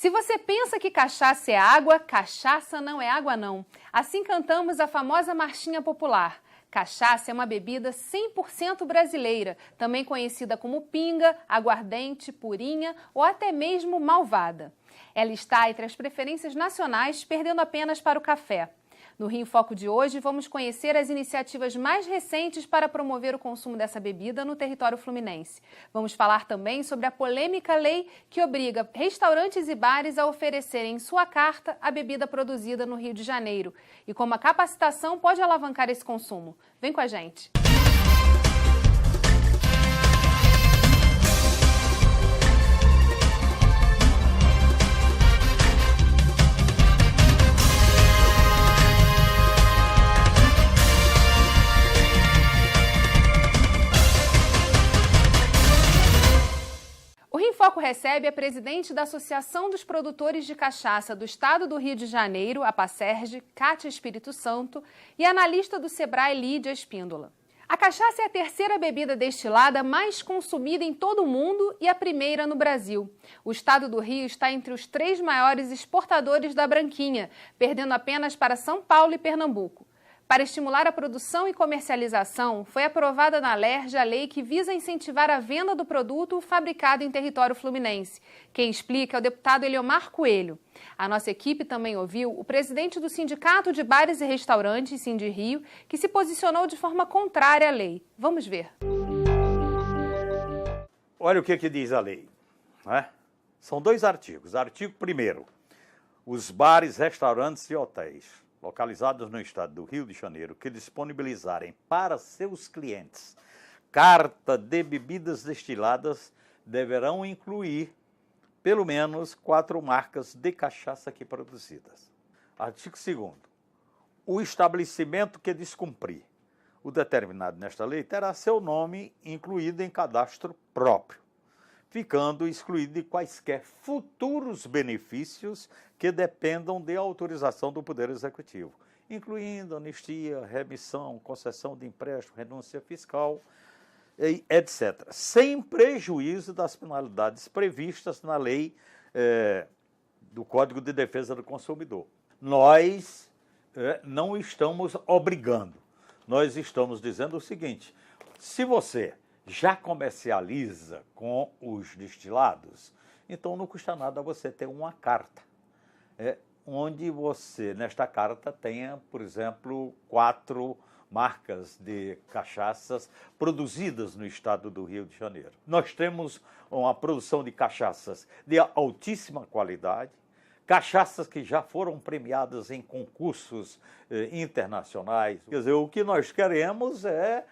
Se você pensa que cachaça é água, cachaça não é água não. Assim cantamos a famosa marchinha popular. Cachaça é uma bebida 100% brasileira, também conhecida como pinga, aguardente, purinha ou até mesmo malvada. Ela está entre as preferências nacionais, perdendo apenas para o café. No Rio em Foco de hoje, vamos conhecer as iniciativas mais recentes para promover o consumo dessa bebida no território fluminense. Vamos falar também sobre a polêmica lei que obriga restaurantes e bares a oferecerem em sua carta a bebida produzida no Rio de Janeiro e como a capacitação pode alavancar esse consumo. Vem com a gente! O Rio em Foco recebe a presidente da Associação dos Produtores de Cachaça do Estado do Rio de Janeiro, a Apacerge, Cátia Espírito Santo, e a analista do Sebrae, Lídia Espíndola. A cachaça é a terceira bebida destilada mais consumida em todo o mundo e a primeira no Brasil. O estado do Rio está entre os 3 maiores exportadores da branquinha, perdendo apenas para São Paulo e Pernambuco. Para estimular a produção e comercialização, foi aprovada na LERJ a lei que visa incentivar a venda do produto fabricado em território fluminense. Quem explica é o deputado Eliomar Coelho. A nossa equipe também ouviu o presidente do Sindicato de Bares e Restaurantes, Sindirio, que se posicionou de forma contrária à lei. Vamos ver. Olha o que diz a lei, né? São 2 artigos. Artigo 1º, os bares, restaurantes e hotéis localizados no estado do Rio de Janeiro, que disponibilizarem para seus clientes carta de bebidas destiladas, deverão incluir pelo menos 4 marcas de cachaça aqui produzidas. Artigo 2º. O estabelecimento que descumprir o determinado nesta lei terá seu nome incluído em cadastro próprio, ficando excluído de quaisquer futuros benefícios que dependam de autorização do Poder Executivo, incluindo anistia, remissão, concessão de empréstimo, renúncia fiscal, etc., sem prejuízo das penalidades previstas na lei do Código de Defesa do Consumidor. Nós não estamos obrigando, nós estamos dizendo o seguinte: se você já comercializa com os destilados, então não custa nada você ter uma carta, onde você, nesta carta, tenha, por exemplo, 4 marcas de cachaças produzidas no estado do Rio de Janeiro. Nós temos uma produção de cachaças de altíssima qualidade, cachaças que já foram premiadas em concursos internacionais. Quer dizer, o que nós queremos é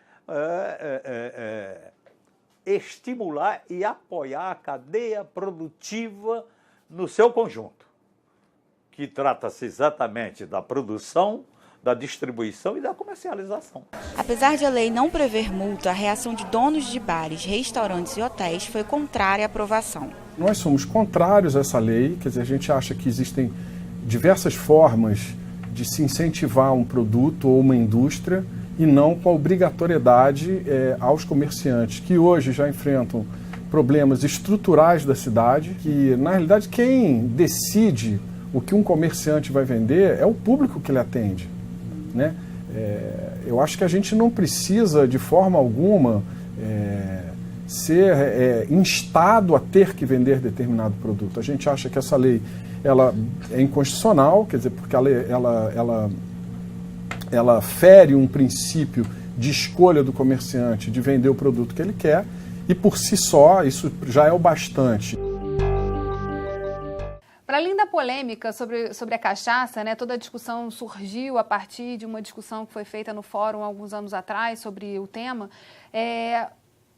estimular e apoiar a cadeia produtiva no seu conjunto, que trata-se exatamente da produção, da distribuição e da comercialização. Apesar de a lei não prever multa, a reação de donos de bares, restaurantes e hotéis foi contrária à aprovação. Nós somos contrários a essa lei, quer dizer, a gente acha que existem diversas formas de se incentivar um produto ou uma indústria e não com a obrigatoriedade aos comerciantes, que hoje já enfrentam problemas estruturais da cidade, que, na realidade, quem decide o que um comerciante vai vender é o público que ele atende, né? Eu acho que a gente não precisa, de forma alguma, ser instado a ter que vender determinado produto. A gente acha que essa lei ela é inconstitucional, quer dizer, porque ela fere um princípio de escolha do comerciante de vender o produto que ele quer, e por si só isso já é o bastante. Para além da polêmica sobre a cachaça, né, toda a discussão surgiu a partir de uma discussão que foi feita no fórum alguns anos atrás sobre o tema.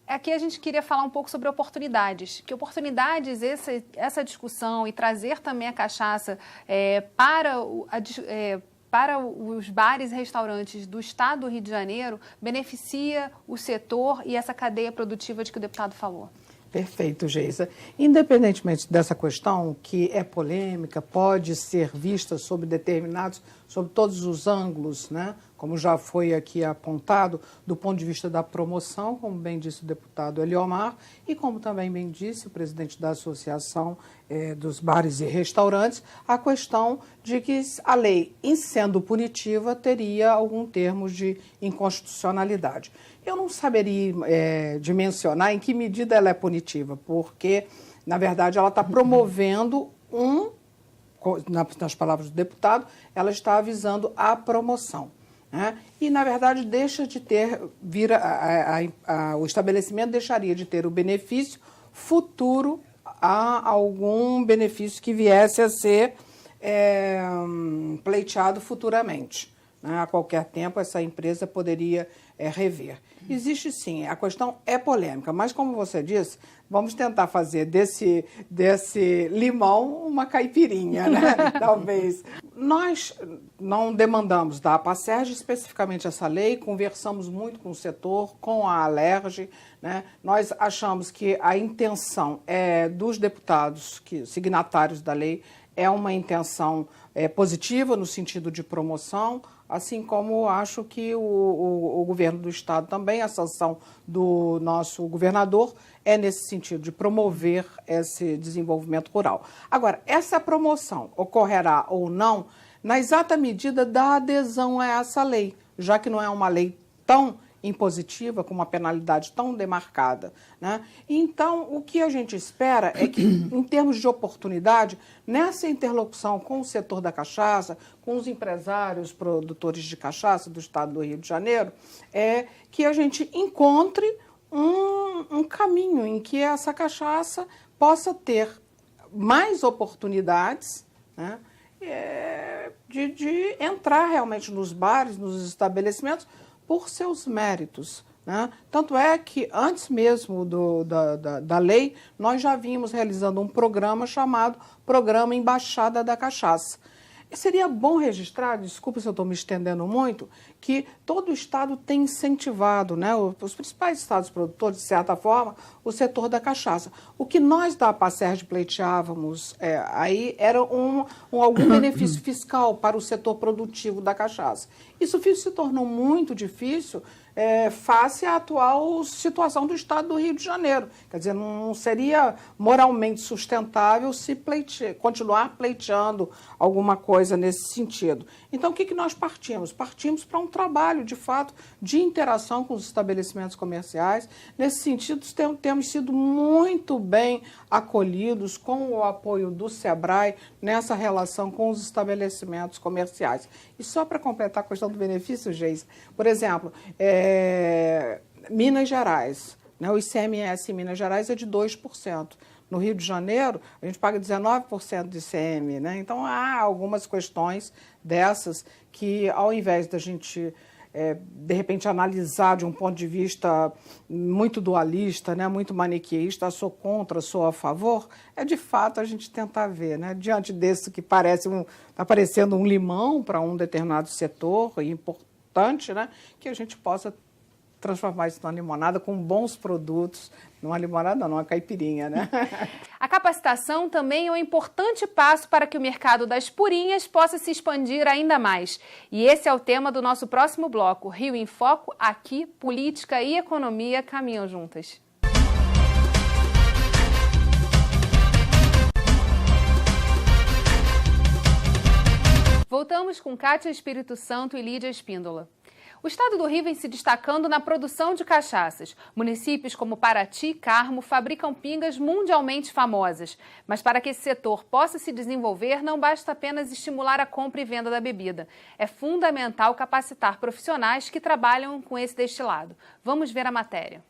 Aqui a gente queria falar um pouco sobre oportunidades. Que oportunidades essa discussão e trazer também a cachaça para os bares e restaurantes do estado do Rio de Janeiro beneficia o setor e essa cadeia produtiva de que o deputado falou? Perfeito, Geisa. Independentemente dessa questão, que é polêmica, pode ser vista sobre todos os ângulos, né, como já foi aqui apontado, do ponto de vista da promoção, como bem disse o deputado Eliomar, e como também bem disse o presidente da Associação dos Bares e Restaurantes, a questão de que a lei, em sendo punitiva, teria algum termo de inconstitucionalidade. Eu não saberia dimensionar em que medida ela é punitiva, porque, na verdade, ela está promovendo nas palavras do deputado, ela está avisando a promoção. Né? E, na verdade, deixa de ter, o estabelecimento deixaria de ter o benefício futuro a algum benefício que viesse a ser pleiteado futuramente. Né? A qualquer tempo, essa empresa poderia rever. Existe sim, a questão é polêmica, mas como você disse, vamos tentar fazer desse limão uma caipirinha, né? Talvez. Nós não demandamos da APACERG especificamente essa lei, conversamos muito com o setor, com a Alerj, né? Nós achamos que a intenção dos deputados signatários da lei é uma intenção positiva no sentido de promoção, assim como acho que o governo do Estado também, a sanção do nosso governador, é nesse sentido, de promover esse desenvolvimento rural. Agora, essa promoção ocorrerá ou não na exata medida da adesão a essa lei, já que não é uma lei tão impositiva, com uma penalidade tão demarcada. Né? Então, o que a gente espera é que, em termos de oportunidade, nessa interlocução com o setor da cachaça, com os empresários, produtores de cachaça do Estado do Rio de Janeiro, que a gente encontre um caminho em que essa cachaça possa ter mais oportunidades, né, de entrar realmente nos bares, nos estabelecimentos, por seus méritos. Né? Tanto é que, antes mesmo da lei, nós já vínhamos realizando um programa chamado Programa Embaixada da Cachaça. E seria bom registrar, desculpa se eu estou me estendendo muito, que todo o Estado tem incentivado, né, os principais estados produtores, de certa forma, o setor da cachaça. O que nós da APACERG pleiteávamos aí era algum benefício fiscal para o setor produtivo da cachaça. Isso se tornou muito difícil face à atual situação do Estado do Rio de Janeiro. Quer dizer, não seria moralmente sustentável se continuar pleiteando alguma coisa nesse sentido. Então, o que nós partimos? Partimos para um trabalho, de fato, de interação com os estabelecimentos comerciais. Nesse sentido, temos sido muito bem acolhidos com o apoio do SEBRAE nessa relação com os estabelecimentos comerciais. E só para completar a questão do benefício, Geisa, por exemplo, Minas Gerais, né, o ICMS em Minas Gerais é de 2%. No Rio de Janeiro, a gente paga 19% de ICM. Né? Então, há algumas questões dessas que, ao invés da gente, de repente, analisar de um ponto de vista muito dualista, né, muito maniqueísta, sou contra, sou a favor, de fato a gente tentar ver, né, diante desse que está parecendo um limão para um determinado setor importante, né, que a gente possa transformar isso numa limonada com bons produtos, numa limonada não, numa caipirinha, né? A capacitação também é um importante passo para que o mercado das purinhas possa se expandir ainda mais. E esse é o tema do nosso próximo bloco. Rio em Foco, aqui, política e economia caminham juntas. Voltamos com Kátia Espírito Santo e Lídia Espíndola. O estado do Rio vem se destacando na produção de cachaças. Municípios como Paraty e Carmo fabricam pingas mundialmente famosas. Mas para que esse setor possa se desenvolver, não basta apenas estimular a compra e venda da bebida. É fundamental capacitar profissionais que trabalham com esse destilado. Vamos ver a matéria.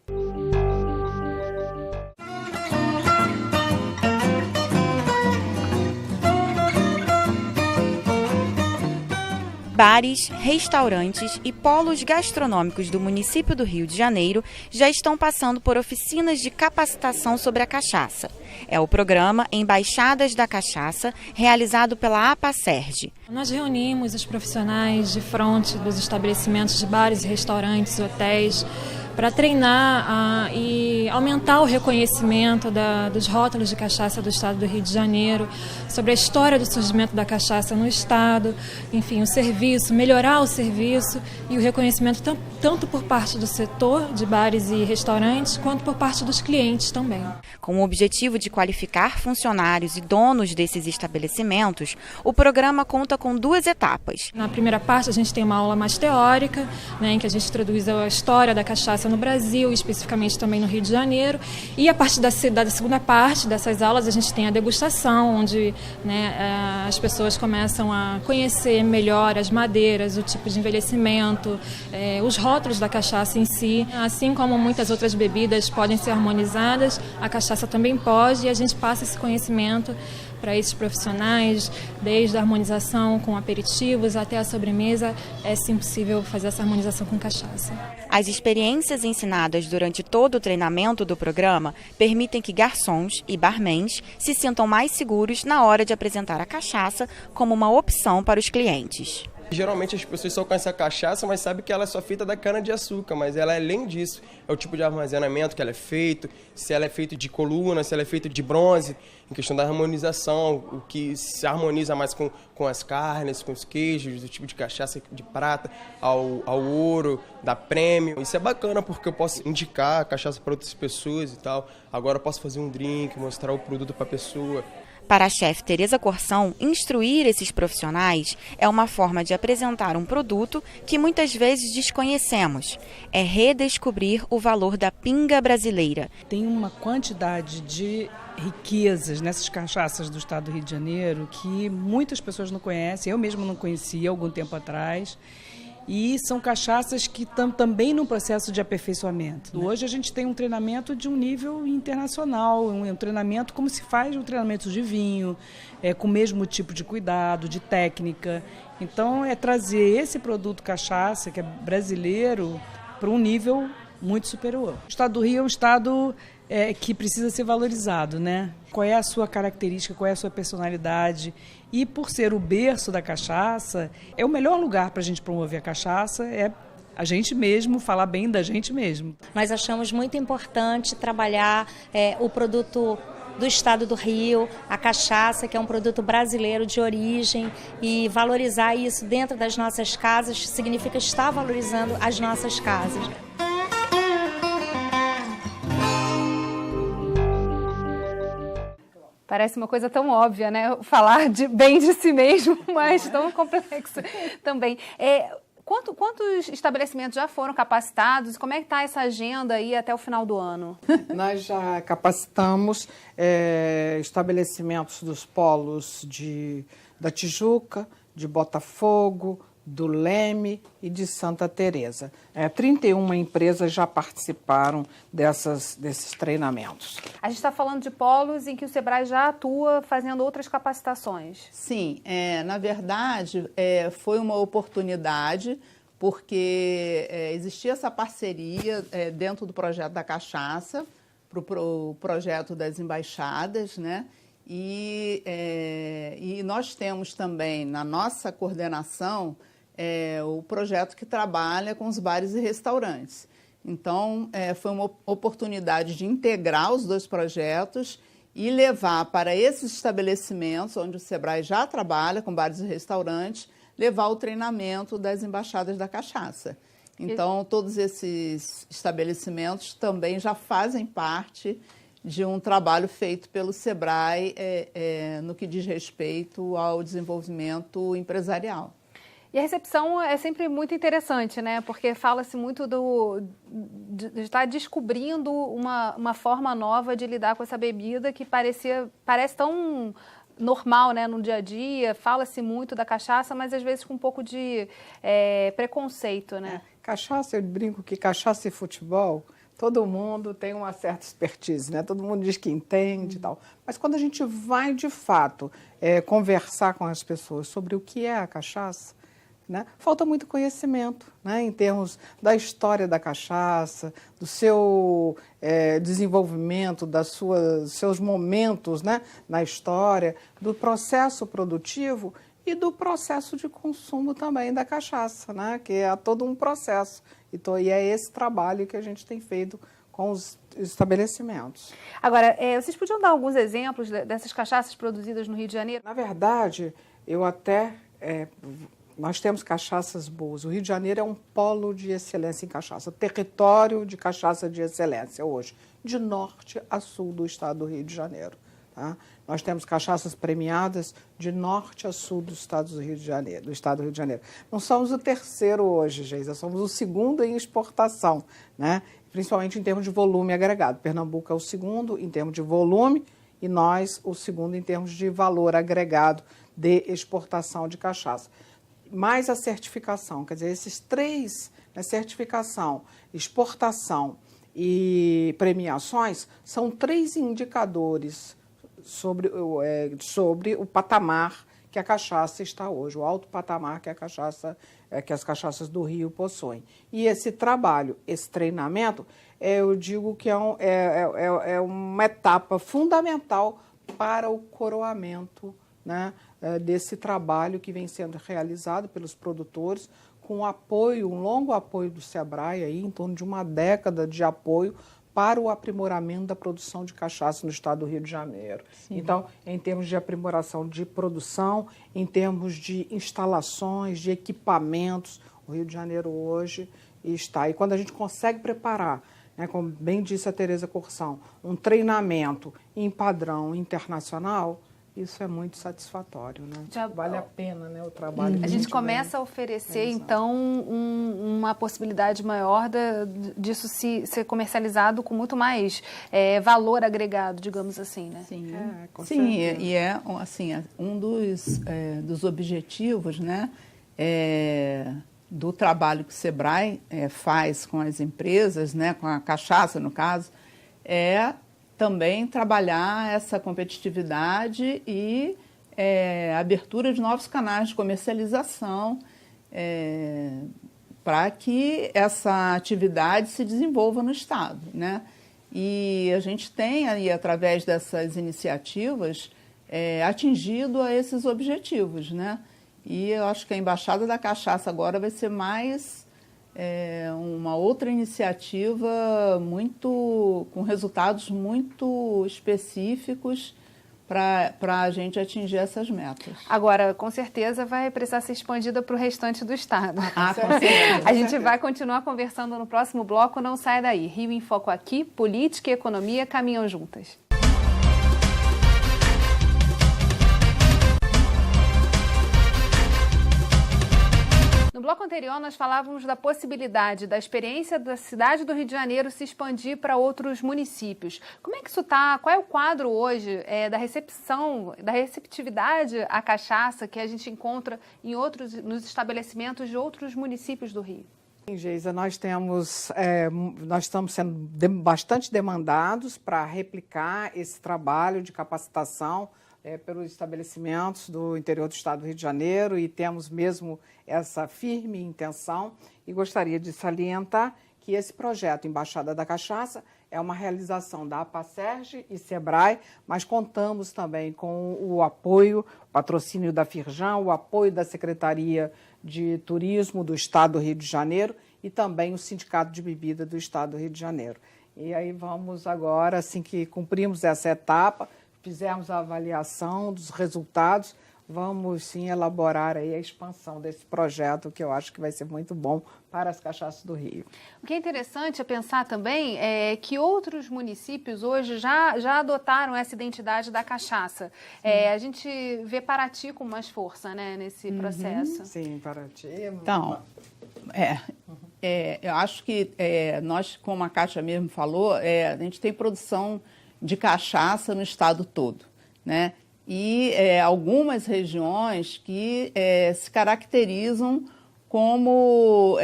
Bares, restaurantes e polos gastronômicos do município do Rio de Janeiro já estão passando por oficinas de capacitação sobre a cachaça. É o programa Embaixadas da Cachaça, realizado pela APACERG. Nós reunimos os profissionais de fronte dos estabelecimentos de bares, restaurantes, hotéis, para treinar e aumentar o reconhecimento dos rótulos de cachaça do estado do Rio de Janeiro, sobre a história do surgimento da cachaça no estado, enfim, o serviço, melhorar o serviço e o reconhecimento tanto por parte do setor de bares e restaurantes, quanto por parte dos clientes também. Com o objetivo de qualificar funcionários e donos desses estabelecimentos, o programa conta com 2 etapas. Na primeira parte, a gente tem uma aula mais teórica, né, em que a gente traduz a história da cachaça no Brasil, especificamente também no Rio de Janeiro. E a partir da segunda parte dessas aulas, a gente tem a degustação, onde, né, as pessoas começam a conhecer melhor as madeiras, o tipo de envelhecimento, os rótulos da cachaça em si. Assim como muitas outras bebidas podem ser harmonizadas, a cachaça também pode, e a gente passa esse conhecimento para esses profissionais, desde a harmonização com aperitivos até a sobremesa. É sim possível fazer essa harmonização com cachaça. As experiências ensinadas durante todo o treinamento do programa permitem que garçons e barmans se sintam mais seguros na hora de apresentar a cachaça como uma opção para os clientes. Geralmente as pessoas só conhecem a cachaça, mas sabem que ela é só feita da cana-de-açúcar, mas ela, além disso, é o tipo de armazenamento que ela é feito, se ela é feita de coluna, se ela é feita de bronze, em questão da harmonização, o que se harmoniza mais com as carnes, com os queijos, do tipo de cachaça de prata ao ouro, da prêmio. Isso é bacana porque eu posso indicar a cachaça para outras pessoas e tal. Agora eu posso fazer um drink, mostrar o produto para a pessoa. Para a chefe Tereza Corsão, instruir esses profissionais é uma forma de apresentar um produto que muitas vezes desconhecemos. É redescobrir o valor da pinga brasileira. Tem uma quantidade de riquezas nessas cachaças do estado do Rio de Janeiro que muitas pessoas não conhecem, eu mesmo não conhecia algum tempo atrás. E são cachaças que estão também num processo de aperfeiçoamento. Hoje a gente tem um treinamento de um nível internacional, um treinamento como se faz um treinamento de vinho, com o mesmo tipo de cuidado, de técnica. Então é trazer esse produto cachaça, que é brasileiro, para um nível muito superior. O estado do Rio é um estado que precisa ser valorizado, né? Qual é a sua característica, qual é a sua personalidade. E por ser o berço da cachaça, é o melhor lugar para a gente promover a cachaça, é a gente mesmo, falar bem da gente mesmo. Nós achamos muito importante trabalhar o produto do estado do Rio, a cachaça, que é um produto brasileiro de origem, e valorizar isso dentro das nossas casas significa estar valorizando as nossas casas. Parece uma coisa tão óbvia, né? Falar bem de si mesmo, mas tão complexo também. Quantos estabelecimentos já foram capacitados? Como é que está essa agenda aí até o final do ano? Nós já capacitamos estabelecimentos dos polos da Tijuca, de Botafogo, do Leme e de Santa Teresa. 31 empresas já participaram desses treinamentos. A gente está falando de polos em que o Sebrae já atua fazendo outras capacitações. Sim, na verdade foi uma oportunidade porque existia essa parceria dentro do projeto da cachaça para o projeto das embaixadas, né? E nós temos também na nossa coordenação o projeto que trabalha com os bares e restaurantes. Então, foi uma oportunidade de integrar os dois projetos e levar para esses estabelecimentos, onde o Sebrae já trabalha com bares e restaurantes, levar o treinamento das embaixadas da cachaça. Então, todos esses estabelecimentos também já fazem parte de um trabalho feito pelo Sebrae no que diz respeito ao desenvolvimento empresarial. E a recepção é sempre muito interessante, né? Porque fala-se muito de estar descobrindo uma forma nova de lidar com essa bebida que parece tão normal, né, no dia a dia. Fala-se muito da cachaça, mas às vezes com um pouco de preconceito, né? Cachaça, eu brinco que cachaça e futebol, todo mundo tem uma certa expertise, né? Todo mundo diz que entende e tal. Mas quando a gente vai, de fato, conversar com as pessoas sobre o que é a cachaça, né? Falta muito conhecimento, né? Em termos da história da cachaça, do seu desenvolvimento, seus momentos, né? Na história, do processo produtivo e do processo de consumo também da cachaça, né? Que é todo um processo. Então, e é esse trabalho que a gente tem feito com os estabelecimentos. Agora, vocês podiam dar alguns exemplos dessas cachaças produzidas no Rio de Janeiro? Na verdade, nós temos cachaças boas. O Rio de Janeiro é um polo de excelência em cachaça, território de cachaça de excelência hoje, de norte a sul do estado do Rio de Janeiro. Tá? Nós temos cachaças premiadas de norte a sul do estado do Rio de Janeiro. Não somos o terceiro hoje, Geisa, somos o segundo em exportação, né? Principalmente em termos de volume agregado. Pernambuco é o segundo em termos de volume e nós o segundo em termos de valor agregado de exportação de cachaça. Mais a certificação, quer dizer, esses três, né, certificação, exportação e premiações, são três indicadores sobre o patamar que a cachaça está hoje, o alto patamar que as cachaças do Rio possuem. E esse trabalho, esse treinamento, eu digo que é uma etapa fundamental para o coroamento, né, desse trabalho que vem sendo realizado pelos produtores, com apoio, um longo apoio do SEBRAE, aí, em torno de uma década de apoio para o aprimoramento da produção de cachaça no estado do Rio de Janeiro. Sim. Então, em termos de aprimoração de produção, em termos de instalações, de equipamentos, o Rio de Janeiro hoje está. E quando a gente consegue preparar, né, como bem disse a Tereza Corsão, um treinamento em padrão internacional, isso é muito satisfatório, né? Vale a pena, né, o trabalho. A gente começa a oferecer, então, uma possibilidade maior disso ser comercializado com muito mais valor agregado, digamos assim, né? Sim, sim, e é assim, um dos objetivos, né, do trabalho que o SEBRAE faz com as empresas, né, com a cachaça, no caso, é também trabalhar essa competitividade e abertura de novos canais de comercialização para que essa atividade se desenvolva no estado, né? E a gente tem aí, através dessas iniciativas, atingido a esses objetivos, né? E eu acho que a Embaixada da Cachaça agora vai ser mais uma outra iniciativa com resultados muito específicos para a gente atingir essas metas. Agora, com certeza, vai precisar ser expandida para o restante do estado. Com certeza. A gente vai continuar conversando no próximo bloco, não saia daí. Rio em Foco aqui, política e economia caminham juntas. No bloco anterior, nós falávamos da possibilidade da experiência da cidade do Rio de Janeiro se expandir para outros municípios. Como é que isso está? Qual é o quadro hoje da receptividade à cachaça que a gente encontra nos estabelecimentos de outros municípios do Rio? Sim, Geisa, nós estamos sendo bastante demandados para replicar esse trabalho de capacitação pelos estabelecimentos do interior do estado do Rio de Janeiro e temos mesmo essa firme intenção e gostaria de salientar que esse projeto Embaixada da Cachaça é uma realização da APACERG e SEBRAE, mas contamos também com o patrocínio da Firjan, o apoio da Secretaria de Turismo do estado do Rio de Janeiro e também o Sindicato de Bebida do estado do Rio de Janeiro. E aí vamos agora, assim que cumprimos essa etapa, fizemos a avaliação dos resultados, vamos sim elaborar aí a expansão desse projeto, que eu acho que vai ser muito bom para as cachaças do Rio. O que é interessante é pensar também que outros municípios hoje já adotaram essa identidade da cachaça. A gente vê Paraty com mais força, né, nesse processo. Sim, Paraty. Então, eu acho que nós, como a Kátia mesmo falou, a gente tem produção de cachaça no estado todo, né? E algumas regiões que se caracterizam como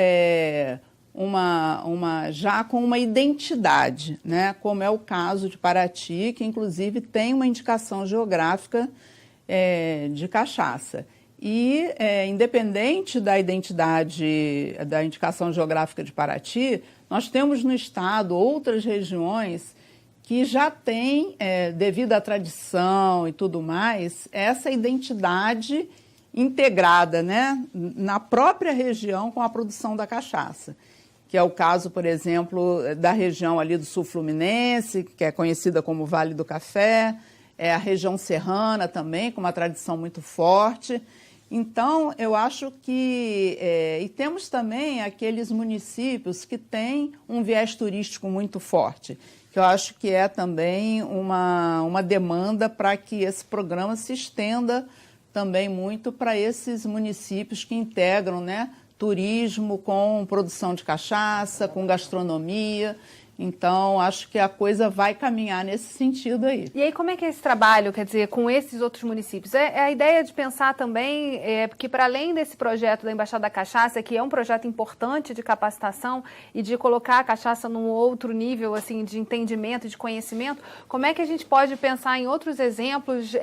já com uma identidade, né? Como é o caso de Paraty, que inclusive tem uma indicação geográfica de cachaça. E, independente da identidade, da indicação geográfica de Paraty, nós temos no estado outras regiões que já têm, devido à tradição e tudo mais, essa identidade integrada, né, na própria região com a produção da cachaça, que é o caso, por exemplo, da região ali do Sul Fluminense, que é conhecida como Vale do Café, a região serrana também, com uma tradição muito forte. Então, eu acho que... e temos também aqueles municípios que têm um viés turístico muito forte, que eu acho que é também uma demanda para que esse programa se estenda também muito para esses municípios que integram, né, turismo com produção de cachaça, com gastronomia. Então, acho que a coisa vai caminhar nesse sentido aí. E aí, como é que é esse trabalho, quer dizer, com esses outros municípios? É a ideia de pensar também, porque para além desse projeto da Embaixada da Cachaça, que é um projeto importante de capacitação e de colocar a cachaça num outro nível, assim, de entendimento, de conhecimento, como é que a gente pode pensar em outros exemplos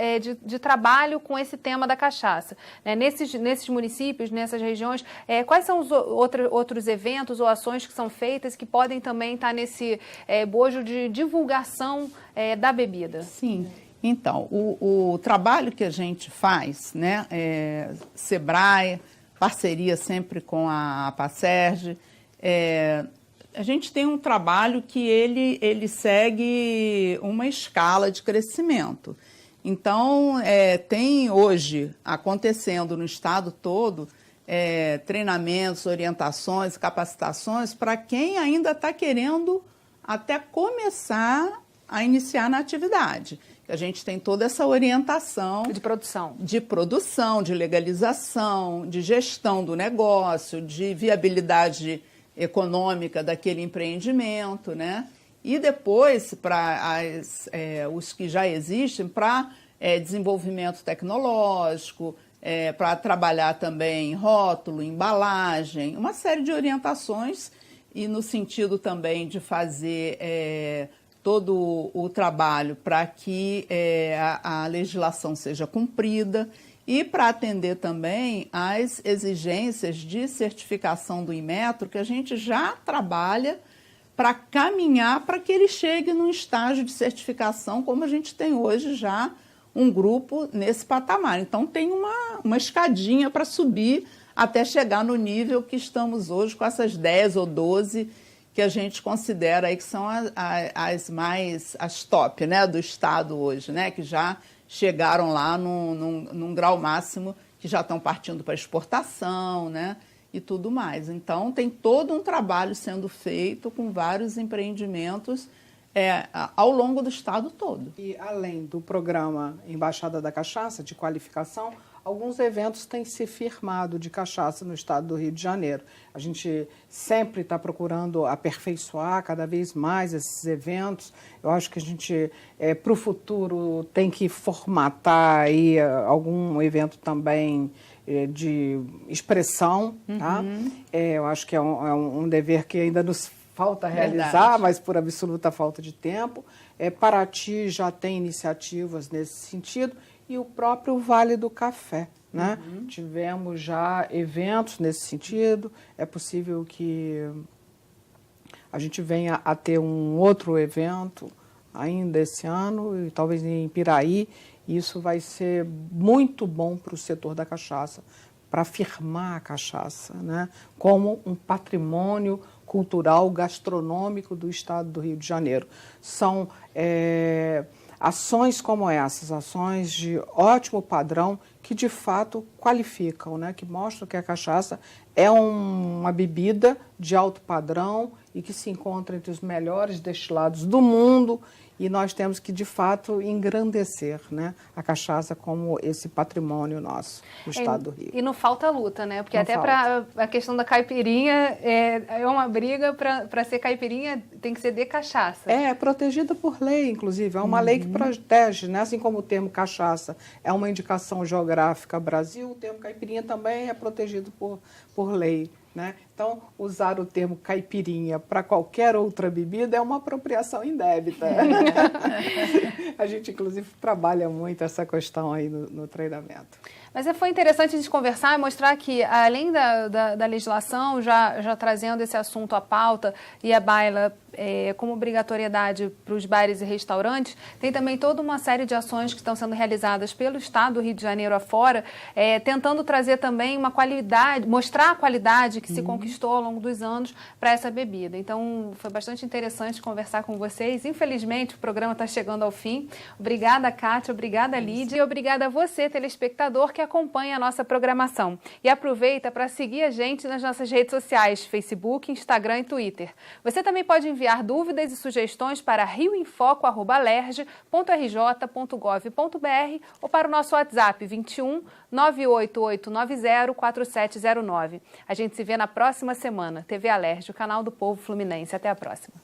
de trabalho com esse tema da cachaça? Nesses municípios, nessas regiões, quais são os outros eventos ou ações que são feitas que podem também estar nesse bojo de divulgação da bebida? Sim. Então, o trabalho que a gente faz, né, Sebrae, parceria sempre com a Apacerge, a gente tem um trabalho que ele segue uma escala de crescimento. Então, tem hoje acontecendo no estado todo treinamentos, orientações, capacitações para quem ainda está querendo até começar a iniciar na atividade. A gente tem toda essa orientação de produção, de legalização, de gestão do negócio, de viabilidade econômica daquele empreendimento, né? E depois, para os que já existem, para desenvolvimento tecnológico, para trabalhar também rótulo, embalagem, uma série de orientações e no sentido também de fazer todo o trabalho para que a legislação seja cumprida e para atender também às exigências de certificação do Inmetro, que a gente já trabalha para caminhar para que ele chegue num estágio de certificação, como a gente tem hoje já um grupo nesse patamar. Então, tem uma escadinha para subir até chegar no nível que estamos hoje, com essas 10 ou 12 que a gente considera aí que são as top, né, do estado hoje, né, que já chegaram lá num grau máximo, que já estão partindo para exportação, né, e tudo mais. Então, tem todo um trabalho sendo feito com vários empreendimentos ao longo do estado todo. E além do programa Embaixada da Cachaça, de qualificação, alguns eventos têm se firmado de cachaça no estado do Rio de Janeiro. A gente sempre está procurando aperfeiçoar cada vez mais esses eventos. Eu acho que a gente, para o futuro, tem que formatar aí algum evento também de expressão. Tá? Eu acho que é um dever que ainda nos falta realizar, verdade, mas por absoluta falta de tempo. Paraty já tem iniciativas nesse sentido e o próprio Vale do Café, né? Tivemos já eventos nesse sentido. É possível que a gente venha a ter um outro evento ainda esse ano, e talvez em Piraí. Isso vai ser muito bom para o setor da cachaça, para afirmar a cachaça, né, como um patrimônio cultural, gastronômico do estado do Rio de Janeiro. São ações como essas, ações de ótimo padrão, que de fato qualificam, né, que mostram que a cachaça é uma bebida de alto padrão e que se encontra entre os melhores destilados do mundo. E nós temos que, de fato, engrandecer, né, a cachaça como esse patrimônio nosso do estado do Rio. E não falta luta, né? Porque não até para a questão da caipirinha, é uma briga para ser caipirinha, tem que ser de cachaça. É protegida por lei, inclusive. É uma lei que protege, né? Assim como o termo cachaça é uma indicação geográfica Brasil, o termo caipirinha também é protegido por lei. né? Então, usar o termo caipirinha para qualquer outra bebida é uma apropriação indébita. A gente, inclusive, trabalha muito essa questão aí no treinamento. Mas foi interessante a gente conversar e mostrar que, além da legislação, já trazendo esse assunto à pauta e a baila como obrigatoriedade para os bares e restaurantes, tem também toda uma série de ações que estão sendo realizadas pelo Estado do Rio de Janeiro afora, tentando trazer também uma qualidade, mostrar a qualidade que se conquistou ao longo dos anos para essa bebida. Então, foi bastante interessante conversar com vocês. Infelizmente, o programa está chegando ao fim. Obrigada, Kátia, obrigada, Lídia, e obrigada a você, telespectador, que acompanha a nossa programação. E aproveita para seguir a gente nas nossas redes sociais, Facebook, Instagram e Twitter. Você também pode enviar dúvidas e sugestões para rioinfoco@lerj.rj.gov.br ou para o nosso WhatsApp 21 98890 4709. A gente se vê na próxima semana. TV Alerj, o canal do Povo Fluminense. Até a próxima.